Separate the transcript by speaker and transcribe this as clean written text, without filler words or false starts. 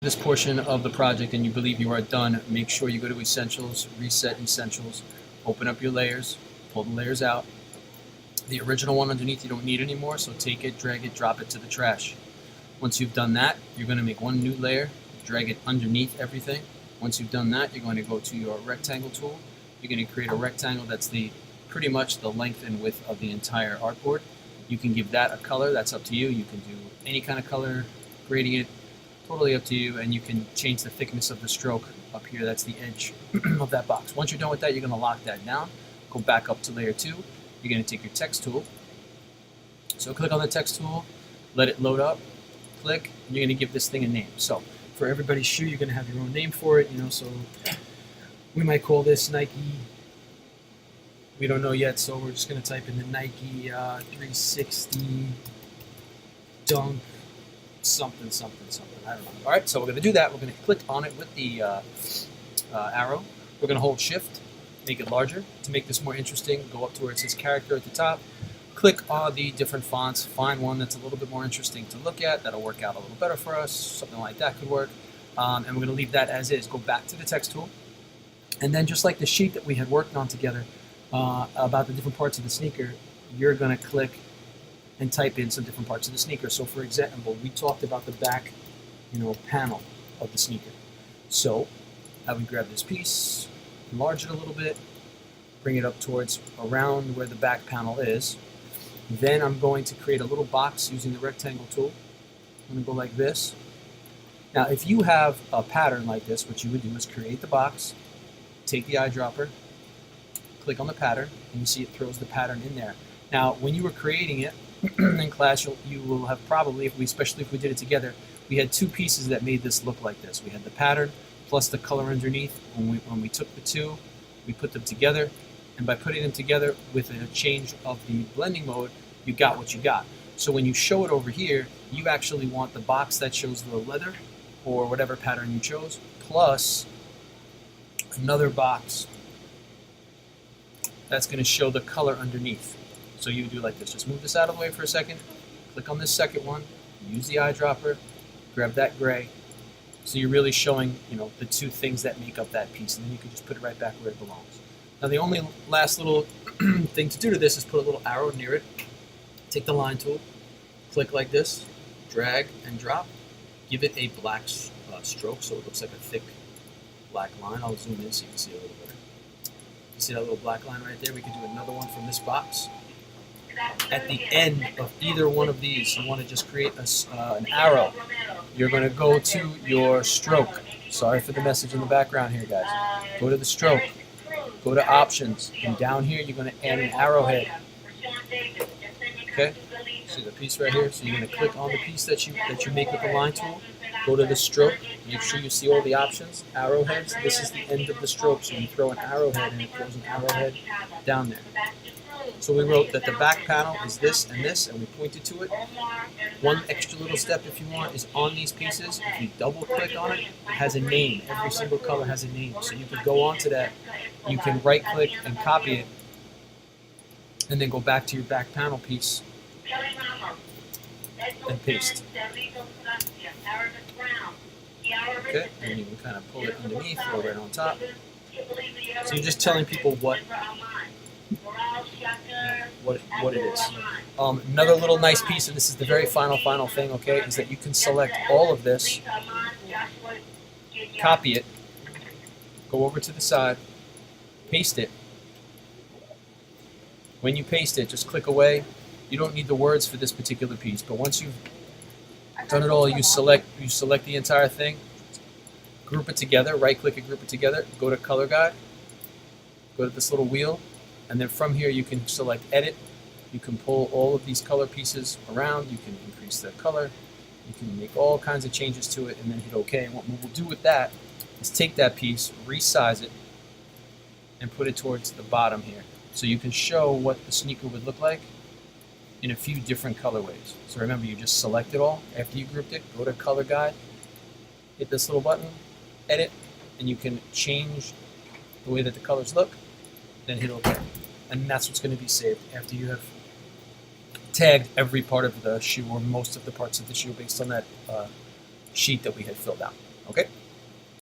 Speaker 1: This portion of the project and you believe you are done, make sure you go to Essentials, Reset Essentials, open up your layers, pull the layers out. The original one underneath you don't need anymore, so take it, drag it, drop it to the trash. Once you've done that, you're going to make one new layer, drag it underneath everything. Once you've done that, you're going to go to your rectangle tool. You're going to create a rectangle that's pretty much the length and width of the entire artboard. You can give that a color, that's up to you. You can do any kind of color gradient, totally up to you, and you can change the thickness of the stroke up here. That's the edge of that box. Once you're done with that, you're going to lock that down. Go back up to layer 2. You're going to take your text tool. So click on the text tool, let it load up, click, and you're going to give this thing a name. So for everybody's shoe, you're going to have your own name for it. So we might call this Nike. We don't know yet, so we're just going to type in the Nike 360 Dunk something. I don't know. All right, so we're going to do that. We're going to click on it with the arrow. We're going to hold Shift, make it larger. To make this more interesting, go up to where it says character at the top. Click on the different fonts. Find one that's a little bit more interesting to look at. That'll work out a little better for us. Something like that could work. And we're going to leave that as is. Go back to the text tool. And then just like the sheet that we had worked on together about the different parts of the sneaker, you're going to click and type in some different parts of the sneaker. So for example, we talked about the back, panel of the sneaker. So I would grab this piece, enlarge it a little bit, bring it up towards around where the back panel is. Then I'm going to create a little box using the rectangle tool. I'm going to go like this. Now, if you have a pattern like this, what you would do is create the box, take the eyedropper, click on the pattern, and you see it throws the pattern in there. Now, when you were creating it in class, you will have probably, especially if we did it together, we had two pieces that made this look like this. We had the pattern plus the color underneath. When we took the two, we put them together, and by putting them together with a change of the blending mode, you got what you got. So when you show it over here, you actually want the box that shows the leather or whatever pattern you chose, plus another box that's going to show the color underneath. So you do like this. Just move this out of the way for a second. Click on this second one. Use the eyedropper. Grab that gray. So you're really showing, the two things that make up that piece, and then you can just put it right back where it belongs. Now the only last little thing to do to this is put a little arrow near it. Take the line tool. Click like this. Drag and drop. Give it a black stroke so it looks like a thick black line. I'll zoom in so you can see it a little better. You see that little black line right there? We can do another one from this box. At the end of either one of these, you want to just create an arrow. You're going to go to your stroke. Sorry for the message in the background here, guys. Go to the stroke. Go to options. And down here, you're going to add an arrowhead. Okay? See the piece right here? So you're going to click on the piece that you make with the line tool. Go to the stroke. Make sure you see all the options. Arrowheads. This is the end of the stroke. So you throw an arrowhead, and it throws an arrowhead down there. So we wrote that the back panel is this, and we pointed to it. One extra little step, if you want, is on these pieces. If you double click on it, it has a name. Every single color has a name. So you can go onto that. You can right click and copy it, and then go back to your back panel piece and paste. Okay, and you can kind of pull it underneath or right on top. So you're just telling people what it is. Another little nice piece, and this is the very final thing, okay, is that you can select all of this, copy it, go over to the side, paste it. When you paste it, just click away. You don't need the words for this particular piece, but once you've done it all, you select the entire thing, group it together, right click and group it together, go to color guide, go to this little wheel, and then from here you can select edit. You can pull all of these color pieces around. You can increase the color. You can make all kinds of changes to it and then hit OK. And what we'll do with that is take that piece, resize it, and put it towards the bottom here. So you can show what the sneaker would look like in a few different colorways. So remember, you just select it all. After you grouped it, go to color guide, hit this little button, edit, and you can change the way that the colors look, then hit OK. And that's what's going to be saved after you have tagged every part of the shoe or most of the parts of the shoe based on that sheet that we had filled out.
Speaker 2: Okay.